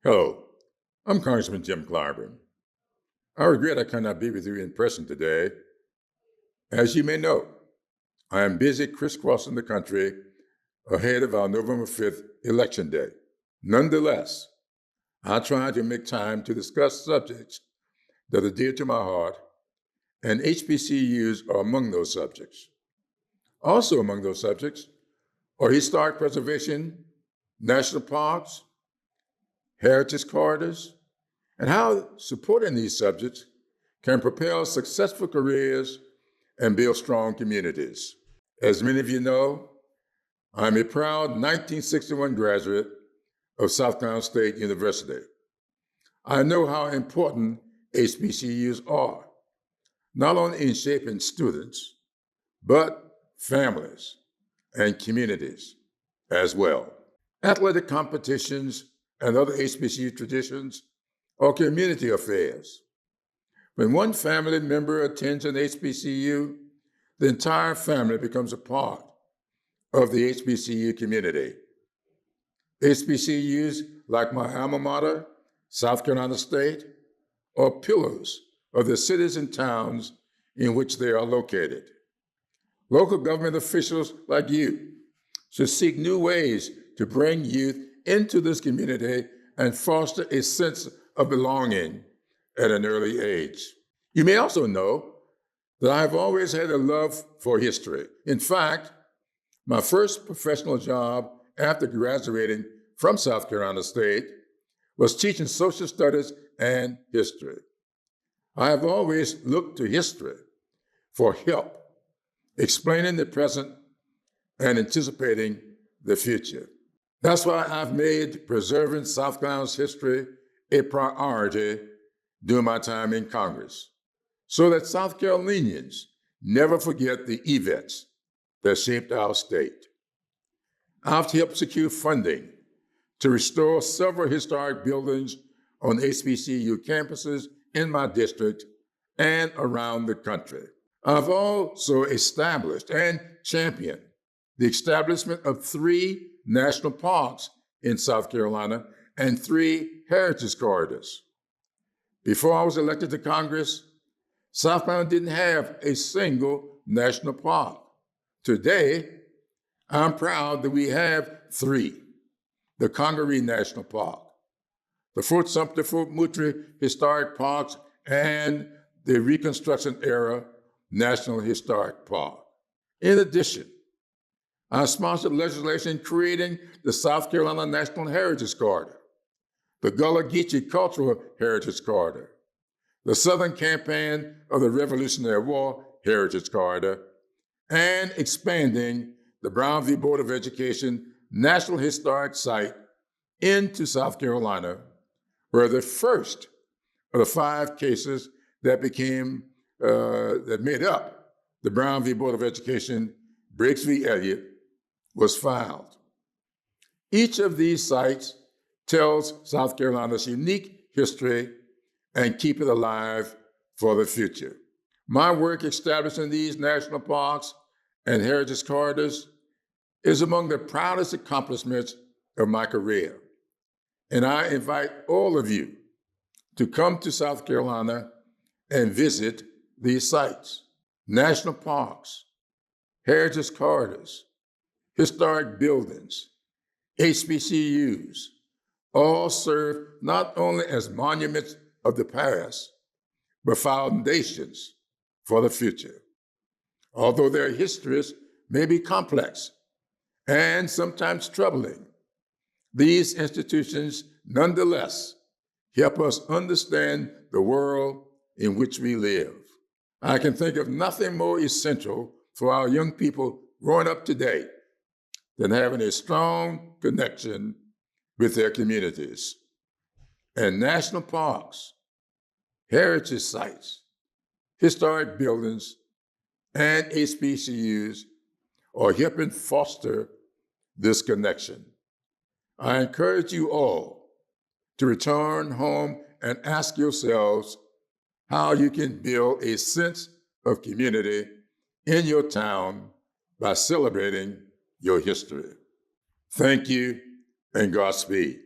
Hello, I'm Congressman Jim Clyburn. I regret I cannot be with you in person today. As you may know, I am busy crisscrossing the country ahead of our November 5th Election Day. Nonetheless, I try to make time to discuss subjects that are dear to my heart, and HBCUs are among those subjects. Also among those subjects are historic preservation, national parks, heritage corridors, and how supporting these subjects can propel successful careers and build strong communities. As many of you know, I'm a proud 1961 graduate of South Carolina State University. I know how important HBCUs are, not only in shaping students, but families and communities as well. Athletic competitions and other HBCU traditions are community affairs. When one family member attends an HBCU, the entire family becomes a part of the HBCU community. HBCUs, like my alma mater, South Carolina State, are pillars of the cities and towns in which they are located. Local government officials like you should seek new ways to bring youth into this community and foster a sense of belonging at an early age. You may also know that I have always had a love for history. In fact, my first professional job after graduating from South Carolina State was teaching social studies and history. I have always looked to history for help explaining the present and anticipating the future. That's why I've made preserving South Carolina's history a priority during my time in Congress, so that South Carolinians never forget the events that shaped our state. I've helped secure funding to restore several historic buildings on HBCU campuses in my district and around the country. I've also established and championed the establishment of 3 national parks in South Carolina and 3 heritage corridors. Before I was elected to Congress, South Carolina didn't have a single national park. Today, I'm proud that we have 3. The Congaree National Park, the Fort Sumter, Fort Moultrie Historic Parks, and the Reconstruction Era National Historic Park. In addition, I sponsored legislation creating the South Carolina National Heritage Corridor, the Gullah Geechee Cultural Heritage Corridor, the Southern Campaign of the Revolutionary War Heritage Corridor, and expanding the Brown v. Board of Education National Historic Site into South Carolina, where the first of the 5 cases that made up the Brown v. Board of Education Briggs v. Elliott was filed. Each of these sites tells South Carolina's unique history and keep it alive for the future. My work establishing these national parks and heritage corridors is among the proudest accomplishments of my career. And I invite all of you to come to South Carolina and visit these sites. National parks, heritage corridors, historic buildings, HBCUs, all serve not only as monuments of the past, but foundations for the future. Although their histories may be complex and sometimes troubling, these institutions nonetheless help us understand the world in which we live. I can think of nothing more essential for our young people growing up today than having a strong connection with their communities. And national parks, heritage sites, historic buildings, and HBCUs are helping foster this connection. I encourage you all to return home and ask yourselves how you can build a sense of community in your town by celebrating your history. Thank you and Godspeed.